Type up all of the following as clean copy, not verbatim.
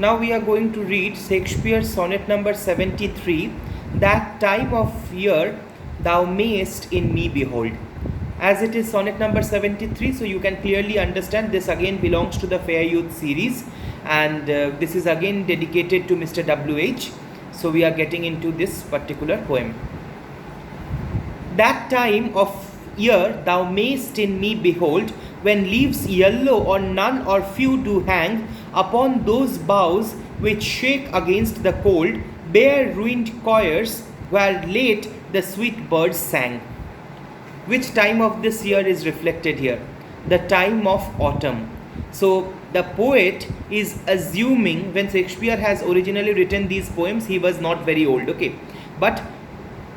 Now we are going to read Shakespeare Sonnet number 73, That time of year thou mayest in me behold. As it is sonnet number 73, so you can clearly understand this again belongs to the Fair Youth series, and this is again dedicated to Mr. W.H. So we are getting into this particular poem. That time of year thou mayst in me behold, when leaves yellow or none or few do hang upon those boughs which shake against the cold, bare ruined choirs, where late the sweet birds sang. Which time of this year is reflected here? The time of autumn. So the poet is assuming, when Shakespeare has originally written these poems, he was not very old, okay, but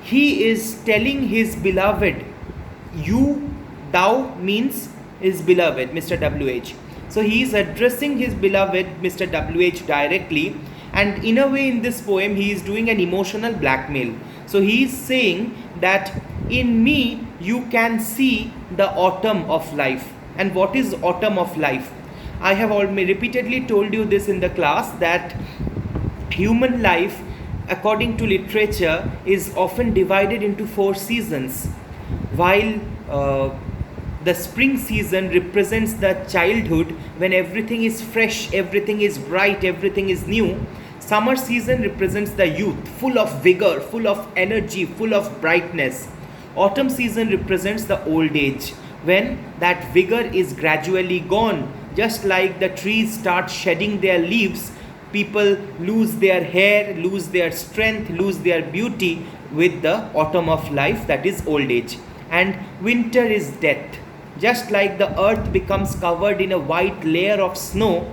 he is telling his beloved, you, thou means his beloved, Mr. W.H. So he is addressing his beloved, Mr. W.H. directly, and in a way in this poem he is doing an emotional blackmail. So he is saying that in me you can see the autumn of life. And what is autumn of life? I have repeatedly told you this in the class, that human life, according to literature, is often divided into 4 seasons. While the spring season represents the childhood, when everything is fresh, everything is bright, everything is new. Summer season represents the youth, full of vigor, full of energy, full of brightness. Autumn season represents the old age, when that vigor is gradually gone. Just like the trees start shedding their leaves, people lose their hair, lose their strength, lose their beauty with the autumn of life, that is old age. And winter is death. Just like the earth becomes covered in a white layer of snow,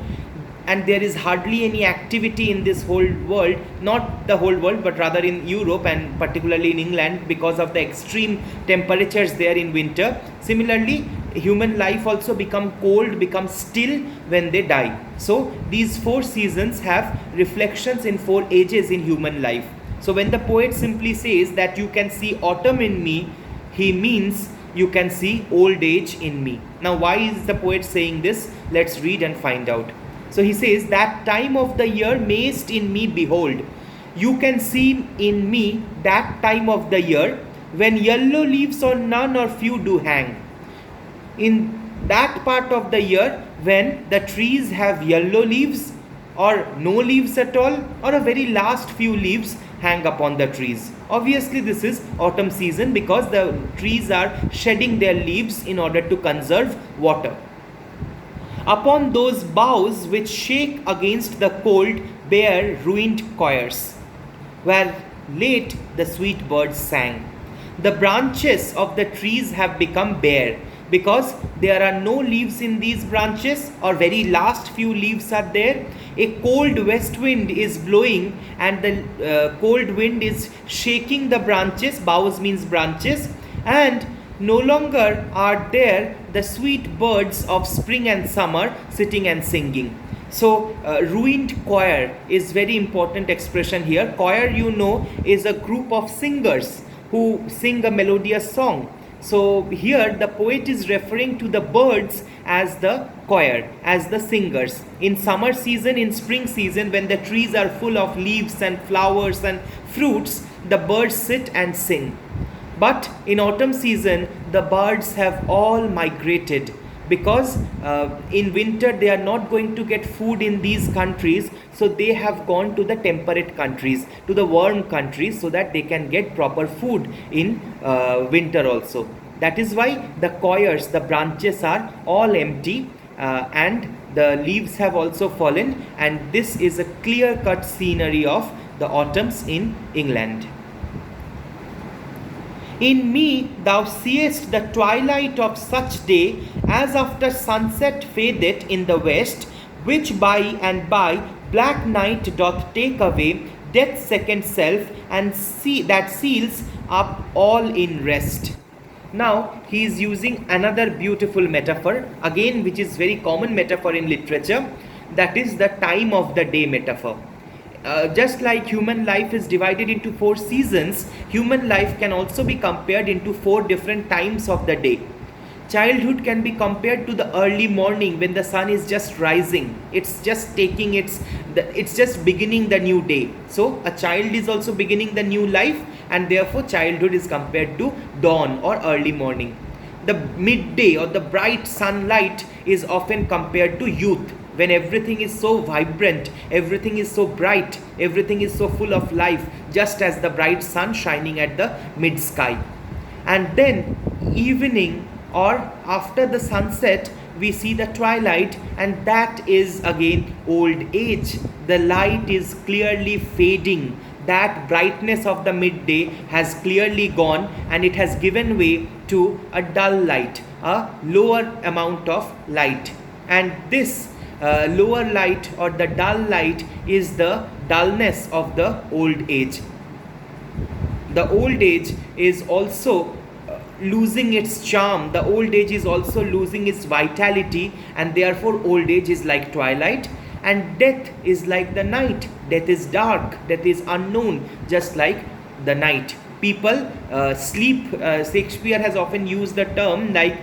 and there is hardly any activity in this whole world, not the whole world but rather in Europe and particularly in England, because of the extreme temperatures there in winter. Similarly, human life also become cold, become still when they die. So these 4 seasons have reflections in 4 ages in human life. So when the poet simply says that you can see autumn in me, he means you can see old age in me. Now why is the poet saying this? Let's read and find out. So he says, that time of the year mayst in me behold. You can see in me that time of the year, when yellow leaves on none or few do hang. In that part of the year when the trees have yellow leaves or no leaves at all, or a very last few leaves hang upon the trees. Obviously this is autumn season, because the trees are shedding their leaves in order to conserve water. Upon those boughs which shake against the cold, bare ruined choirs, where late the sweet birds sang. The branches of the trees have become bare, because there are no leaves in these branches, or very last few leaves are there. A cold west wind is blowing, and the cold wind is shaking the branches. Boughs means branches, and no longer are there the sweet birds of spring and summer sitting and singing. So ruined choir is very important expression here. Choir, you know, is a group of singers who sing a melodious song. So here the poet is referring to the birds as the choir, as the singers. In summer season, in spring season, when the trees are full of leaves and flowers and fruits, the birds sit and sing. But in autumn season, the birds have all migrated, because in winter they are not going to get food in these countries, so they have gone to the temperate countries, to the warm countries, so that they can get proper food in winter also. That is why the choirs, the branches are all empty, and the leaves have also fallen, and this is a clear-cut scenery of the autumns in England. In me thou seest the twilight of such day, as after sunset fadeth in the west, which by and by black night doth take away death's second self, and that seals up all in rest. Now he is using another beautiful metaphor, again which is very common metaphor in literature, that is the time of the day metaphor. Just like human life is divided into 4 seasons, human life can also be compared into 4 different times of the day. Childhood can be compared to the early morning when the sun is just rising. It's just taking it's just beginning the new day. So a child is also beginning the new life, and therefore childhood is compared to dawn or early morning. The midday or the bright sunlight is often compared to youth, when everything is so vibrant, everything is so bright, everything is so full of life, just as the bright sun shining at the mid sky. And then evening or after the sunset, we see the twilight, and that is again old age. The light is clearly fading. That brightness of the midday has clearly gone, and it has given way to a dull light, a lower amount of light. And this lower light or the dull light is the dullness of the old age. The old age is also losing its charm. The old age is also losing its vitality, and therefore old age is like twilight, and death is like the night. Death is dark, death is unknown, just like the night. People sleep. Shakespeare has often used the term like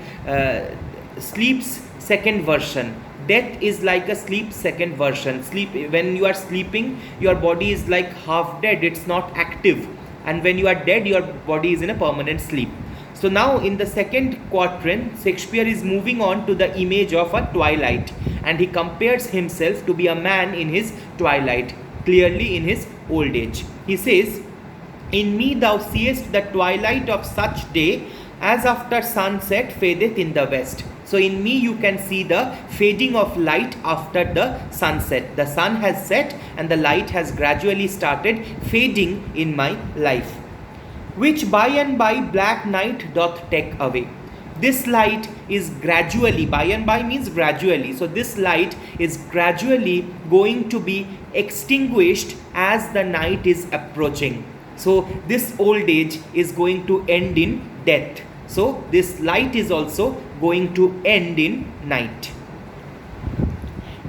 sleep's second version. Death is like a sleep second version. Sleep, when you are sleeping, your body is like half dead, it's not active, and when you are dead, your body is in a permanent sleep. So now in the second quatrain, Shakespeare is moving on to the image of a twilight, and he compares himself to be a man in his twilight, clearly in his old age. He says, "In me thou seest the twilight of such day, as after sunset fadeth in the west." So in me you can see the fading of light after the sunset. The sun has set and the light has gradually started fading in my life. "Which by and by black night doth take away." This light is gradually, by and by means gradually. So this light is gradually going to be extinguished as the night is approaching. So this old age is going to end in death. So this light is also going to end in night.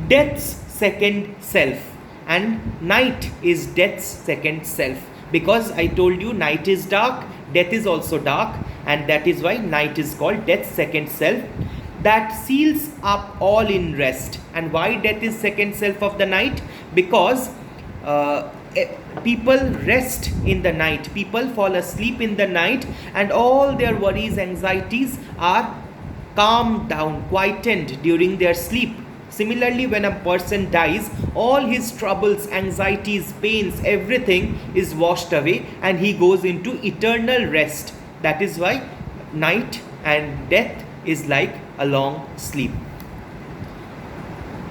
Death's second self, and night is death's second self, because I told you night is dark, death is also dark, and that is why night is called death's second self, that seals up all in rest. And why death is second self of the night? Because people rest in the night, people fall asleep in the night, and all their worries, anxieties are calmed down, quietened during their sleep. Similarly, when a person dies, all his troubles, anxieties, pains, everything is washed away, and he goes into eternal rest. That is why night and death is like a long sleep.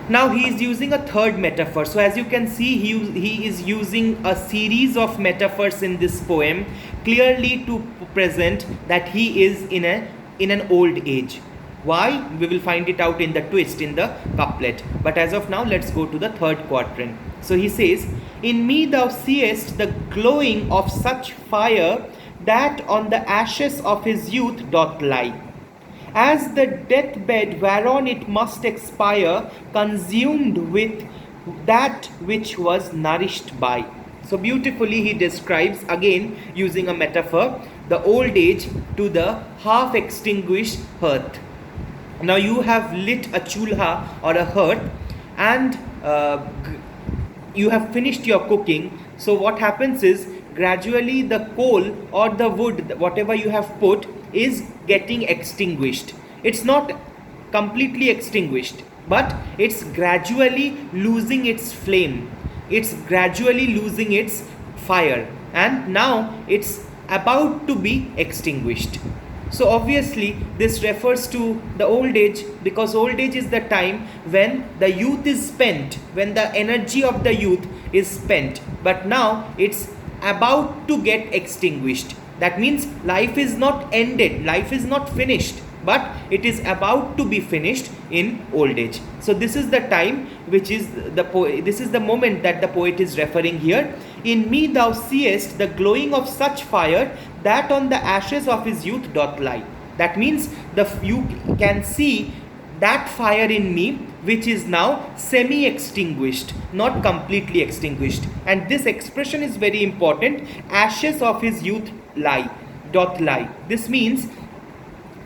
Now he is using a third metaphor. So as you can see, he is using a series of metaphors in this poem, clearly to present that he is in an old age. Why? We will find it out in the twist, in the couplet. But as of now, let's go to the third quatrain. So he says, "In me thou seest the glowing of such fire, that on the ashes of his youth doth lie, as the deathbed whereon it must expire, consumed with that which was nourished by." So beautifully he describes, again using a metaphor, the old age to the half extinguished hearth. Now you have lit a chulha or a hearth, and you have finished your cooking. So what happens is, gradually the coal or the wood, whatever you have put, is getting extinguished. It's not completely extinguished, but it's gradually losing its flame, it's gradually losing its fire, and now it's about to be extinguished. So obviously this refers to the old age, because old age is the time when the youth is spent, when the energy of the youth is spent, but now it's about to get extinguished. That means life is not ended, life is not finished, but it is about to be finished in old age. So this is the time which is this is the moment that the poet is referring here. "In me thou seest the glowing of such fire, that on the ashes of his youth doth lie." That means you can see that fire in me which is now semi-extinguished, not completely extinguished. And this expression is very important. Ashes of his youth lie, doth lie. This means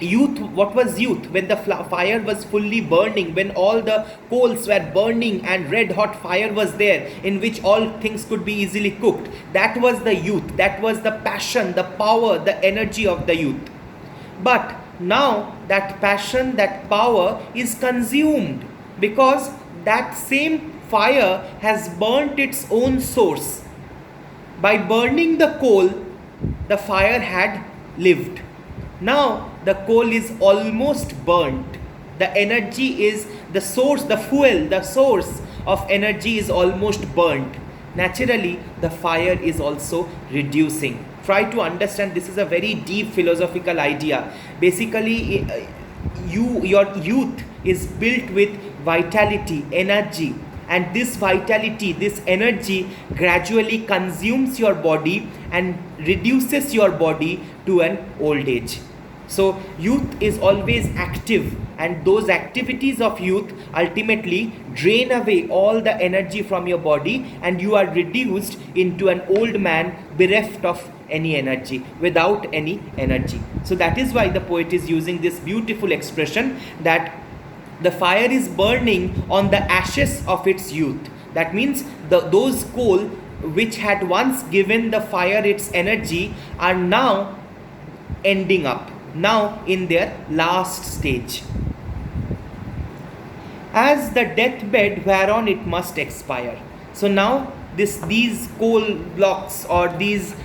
Youth, what was youth? When the fire was fully burning, when all the coals were burning and red hot fire was there, in which all things could be easily cooked. That was the youth, that was the passion, the power, the energy of the youth. But now that passion, that power is consumed, because that same fire has burnt its own source. By burning the coal, the fire had lived. Now the coal is almost burnt. The energy is the source, the fuel, the source of energy is almost burnt. Naturally, the fire is also reducing. Try to understand, this is a very deep philosophical idea. Basically, your youth is built with vitality, energy, and this vitality, this energy gradually consumes your body and reduces your body to an old age. So youth is always active, and those activities of youth ultimately drain away all the energy from your body, and you are reduced into an old man bereft of any energy, without any energy. So that is why the poet is using this beautiful expression that the fire is burning on the ashes of its youth. That means those coal which had once given the fire its energy are now ending up, now in their last stage. As the deathbed whereon it must expire. So now these coal blocks or these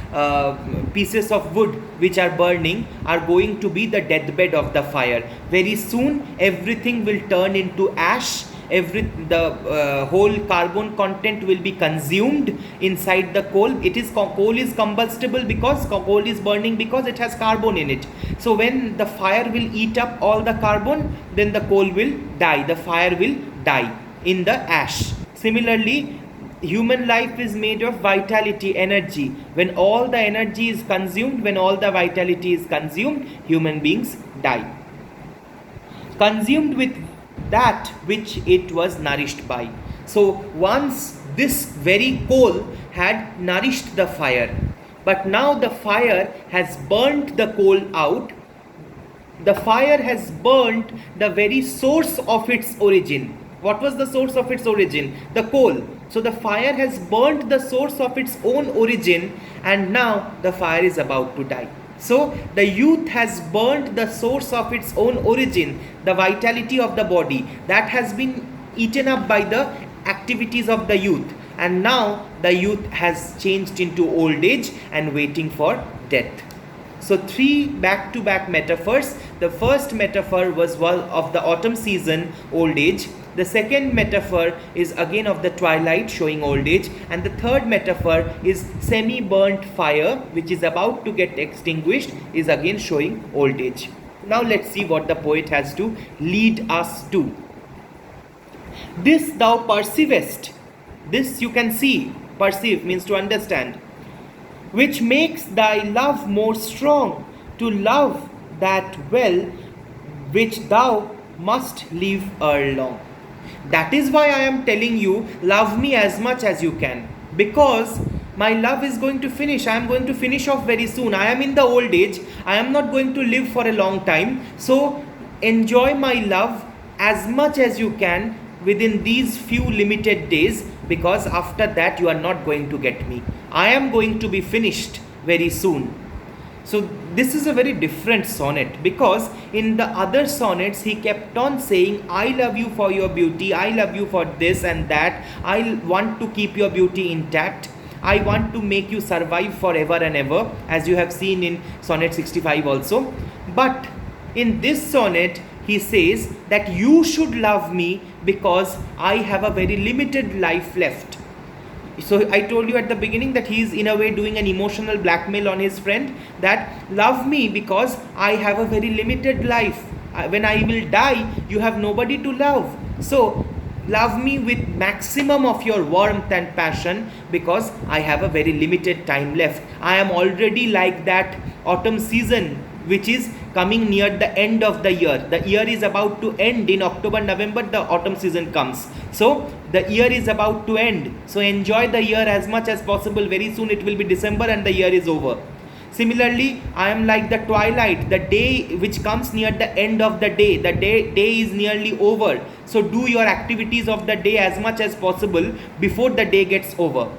pieces of wood which are burning are going to be the deathbed of the fire. Very soon everything will turn into ash. The whole carbon content will be consumed inside the coal. Coal is combustible because coal is burning because it has carbon in it. So when the fire will eat up all the carbon, then the coal will die, the fire will die in the ash. Similarly, human life is made of vitality, energy. When all the energy is consumed, when all the vitality is consumed, human beings die. Consumed with that which it was nourished by. So once this very coal had nourished the fire, but now the fire has burnt the coal out. The fire has burnt the very source of its origin. What was the source of its origin? The coal. So the fire has burnt the source of its own origin, and now the fire is about to die. So the youth has burnt the source of its own origin, the vitality of the body that has been eaten up by the activities of the youth, and now the youth has changed into old age and waiting for death. So 3 back-to-back metaphors. The first metaphor was one of the autumn season, old age. The second metaphor is again of the twilight, showing old age. And the third metaphor is semi-burnt fire, which is about to get extinguished, is again showing old age. Now let's see what the poet has to lead us to. This thou perceivest. This you can see. Perceive means to understand. Which makes thy love more strong, to love that well which thou must leave ere long. That is why I am telling you, love me as much as you can, because my love is going to finish. I am going to finish off very soon. I am in the old age. I am not going to live for a long time. So enjoy my love as much as you can within these few limited days, because after that you are not going to get me. I am going to be finished very soon. So this is a very different sonnet, because in the other sonnets he kept on saying, I love you for your beauty, I love you for this and that, I want to keep your beauty intact, I want to make you survive forever and ever, as you have seen in sonnet 65 also. But in this sonnet he says that you should love me because I have a very limited life left. So I told you at the beginning that he is in a way doing an emotional blackmail on his friend, that love me because I have a very limited life. When I will die, you have nobody to love. So love me with maximum of your warmth and passion, because I have a very limited time left. I am already like that autumn season which is coming near the end of the year. The year is about to end. In October, November, the autumn season comes. So the year is about to end. So enjoy the year as much as possible. Very soon it will be December and the year is over. Similarly, I am like the twilight, the day which comes near the end of the day. The day is nearly over. So do your activities of the day as much as possible before the day gets over.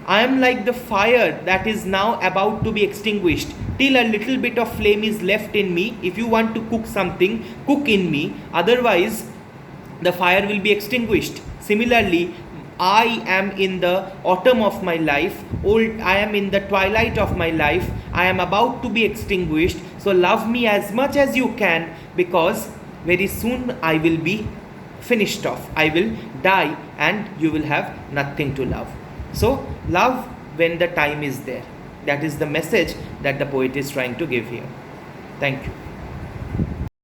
I am like the fire that is now about to be extinguished. Till a little bit of flame is left in me. If you want to cook something, cook in me. Otherwise, the fire will be extinguished. Similarly, I am in the autumn of my life, I am in the twilight of my life, I am about to be extinguished. So love me as much as you can, because very soon I will be finished off. I will die and you will have nothing to love. So love when the time is there. That is the message that the poet is trying to give here. Thank you.